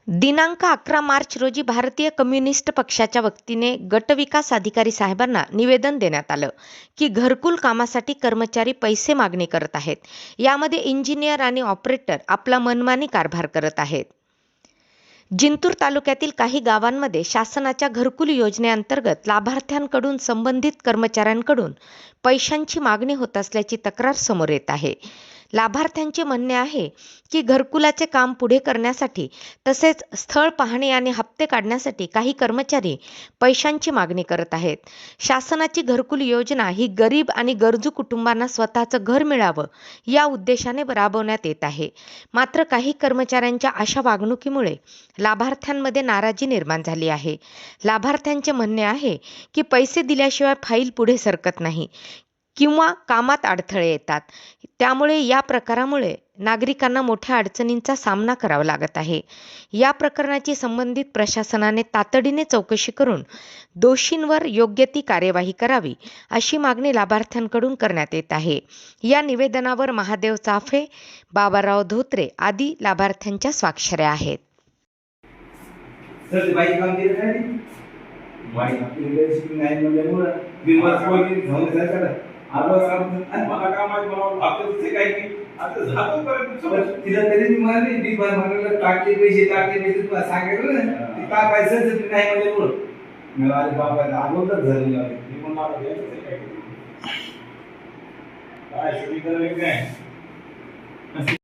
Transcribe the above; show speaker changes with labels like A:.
A: दिनांक 11 मार्च रोजी भारतीय कम्युनिस्ट पक्षाच्या वतीने गटविकास अधिकारी साहेबांना निवेदन देण्यात आलं की घरकुल कामासाठी कर्मचारी पैसे मागणी करत आहेत. यामध्ये इंजिनियर आणि ऑपरेटर आपला मनमानी कारभार करत आहेत. जिंतूर तालुक्यातील काही गावांमध्ये शासनाच्या घरकुल योजनेअंतर्गत लाभार्थ्यांकडून संबंधित कर्मचाऱ्यांकडून पैशांची मागणी होत असल्याची तक्रार समोर येत आहे. लाभार्थ्यांचे म्हणणे आहे की घरकुलाचे काम पुढे करण्यासाठी तसेच स्थळ पाहणी आणि हप्ते काढण्यासाठी काही कर्मचारी पैशांची मागणी करत आहेत. शासनाची घरकुल योजना ही गरीब आणि गरजू कुटुंबांना स्वतःचं घर मिळावं या उद्देशाने राबवण्यात येत आहे. मात्र काही कर्मचाऱ्यांच्या अशा वागणुकीमुळे लाभार्थ्यांमध्ये नाराजी निर्माण झाली आहे. लाभार्थ्यांचे म्हणणे आहे की पैसे दिल्याशिवाय फाईल पुढे सरकत नाही किंवा कामात अडथळे येतात. त्यामुळे या प्रकारामुळे नागरिकांना मोठ्या अडचणींचा सामना करावा लागत आहे. या प्रकरणाची संबंधित प्रशासनाने तातडीने चौकशी करून दोषींवर योग्य ती कार्यवाही करावी अशी मागणी लाभार्थ्यांकडून करण्यात येत आहे. या निवेदनावर महादेव चाफे, बाबाराव धोत्रे आदी लाभार्थ्यांच्या स्वाक्षऱ्या आहेत.
B: सर बाई काम दिलं नाही बाई लिडरशिप नाही म्हणल्यामुळे बिनवास कोणी घेऊन जायचं आलो काम मला काम आहे मला आपलं ते काय की आता झालं पर्यंत तिला तरी मी म्हणाली बी बार म्हणाला टाकले पैसे तुला सांगितलं ना ते का पैसे नाही म्हणल्यामुळे मला अरे बाबा अगोदर झालेलं आहे मी पण मला द्यायचं काय काय शुभी करायचं काय